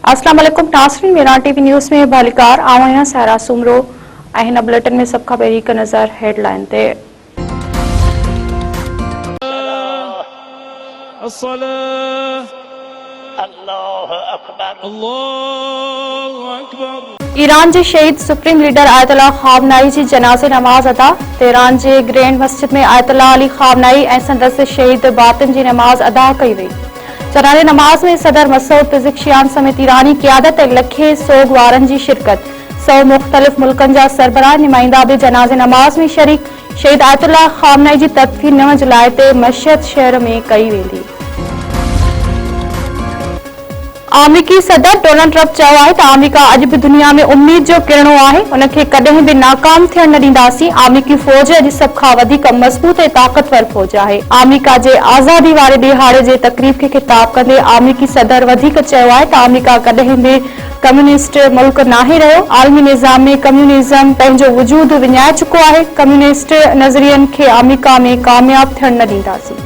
अस्सलाम वालेकुम नाज़रीन, मीरान टीवी न्यूज़ में बालिकार आवां सारा सुमरो हिन बुलेटिन में सब खां पहिरीं हिकु नज़र हेडलाइन ते। ईरान जे शहीद सुप्रीम लीडर आयतुल्लाह ख़ामनाई जी जनाज़े नमाज़ अदा। तेहरान जे ग्रैंड मस्जिद में आयतुल्लाह अली ख़ामनाई ऐं संदसि शहीद बातिन जी नमाज़ अदा कई वई। जनाज़े नमाज़ में सदर मसूद पिज़िकियान समेत ईरानी क़ियादत ऐं लखे सोग वारनि जी शिरकत। 100 मुख़्तलिफ़ मुल्कनि जा सरबराह नुमाइंदा बि जनाज़े नमाज़ में शरीक। शहीद आयतुल्लाह ख़ामनाई जी तदफ़ीन 9 जुलाई ते मशहद शहर में कई वेंदी। अमरीकी सदर डोनाल्ड ट्रंप चयो आहे त अमरीका अॼु बि दुनिया में उम्मीद जो किरणो आहे, उनखे कॾहिं बि नाकाम थियण न ॾींदासीं। अमरीकी फ़ौज अॼु सभ खां वधीक मज़बूत ऐं ताक़तवर फ़ौज आहे। अमरीका जे आज़ादी वारे ॾिहाड़े जे तक़रीब खे ख़िताब कंदे अमरीकी सदर वधीक चयो आहे त अमरीका कॾहिं बि कम्युनिस्ट मुल्क नाहे रहियो। आलमी निज़ाम में कम्युनिज़म पंहिंजो वजूद विञाए चुको आहे। कम्युनिस्ट नज़रियनि खे अमरीका में कामयाब थियण न ॾींदासीं।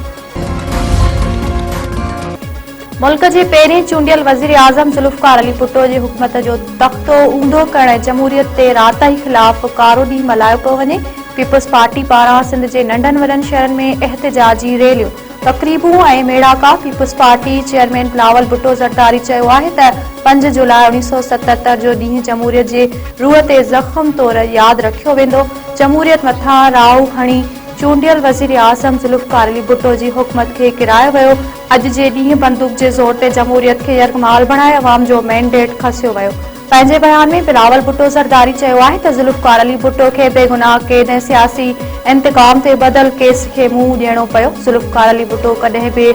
मुल्क जे पहिरें चूंडियल वज़ीर आज़म ज़ुल्फ़िकार अली भुट्टो जी हुकूमत जो तख़्तो ऊंधो करण जमहूरियत ते राताई ख़िलाफ़ कारो ॾींहुं मल्हायो पियो वञे। पीपल्स पार्टी पारां सिंध जे नंढनि वॾनि शहरनि में एहतिजाजी रैलियूं, तक़रीबूं ऐं मेड़ाका। Peoples Party chairman Bilawal Bhutto Zardari चयो आहे त 5 जुलाई 1977 जो ॾींहुं जमहूरियत जे रूह ते ज़ख़्म तौर यादि रखियो वेंदो। जमहूरियत मथां राउ हणी चूंडियल वज़ीर आज़म ज़ुल्फ़िकार अली भुट्टो जी हुकूमत खे किरायो वियो। अॼु जे ॾींहुं बंदूक जे ज़ोर ते जमहूरियत खे यरगमाल बणाए अवाम जो मैंडेट खसियो वियो। पंहिंजे बयान में बिलावल भुट्टो ज़रदारी चयो आहे त ज़ुल्फ़िकार अली भुट्टो खे बेगुनाह क़ैद ऐं सियासी इंतकाम ते बदल केस खे मुंहुं ॾियणो पियो। ज़ुल्फ़िकार अली भुट्टो कॾहिं बि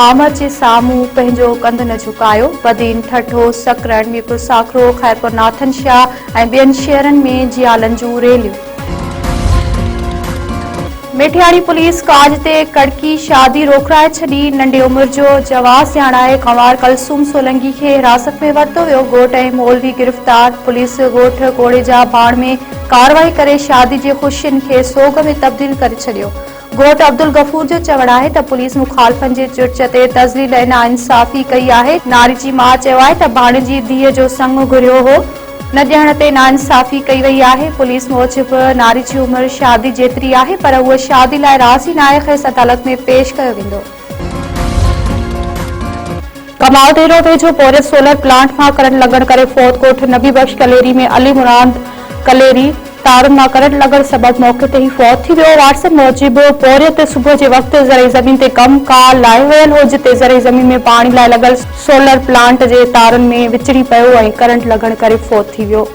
आमद जे साम्हूं पंहिंजो कंधु न झुकायो। बदीन, ठठो, सकरन, मीरपुर साखरो, ख़ैरपुर नाथन शाह ऐं ॿियनि शहरनि में जियालनि जूं रैलियूं। मेठियाणी पुलिस काज ते कड़की शादी रोकराए छॾी। नंढी उमिरि जो जवाज़ सियाणाए गंवार कलसूम सोलंकी खे हिरासत में वरितो वियो। ॻोठ ऐं मौलवी गिरफ़्तार। पुलिस ॻोठ कोड़े जा बाड़ में कार्रवाई करे शादी जी ख़ुशियुनि खे सोग में तब्दील करे छॾियो। ॻोठ अब्दुल गफूर जो चवणु आहे त पुलिस मुखालफ़नि जे चुर्च ते तज़लील ऐं नाइंसाफ़ी कई आहे। नारी जी माउ चयो आहे त भाणे जी धीअ जो संग घुरियो हो, न ॾियण ते नाइंसाफ़ी कई वई आहे। पुलिस मूजिबि नारी जी उमिरि शादी जेतिरी आहे, पर उहा शादी लाइ राज़ी न आहे। खेसि अदालत में पेश कयो वेंदो। कमाल डेरो वेझो बोरियत सोलर प्लांट मां करंट लॻण करे फौत। ॻोठ नबी बख्श कलेरी में अली मुराद कलेरी तारुनि मां करंट लॻण सबबि मौक़े ते ई फौत थी वियो। वाट्सएप मूजिबि बोरियत सुबुह जे वक़्तु ज़रई ज़मीन ते कमु कार लाहे वियल हो, जिते ज़रई ज़मीन में पाणी लाइ लॻल सोलर प्लांट जे तारुनि में विचड़ी पियो ऐं करंट लॻण करे फौत थी वियो।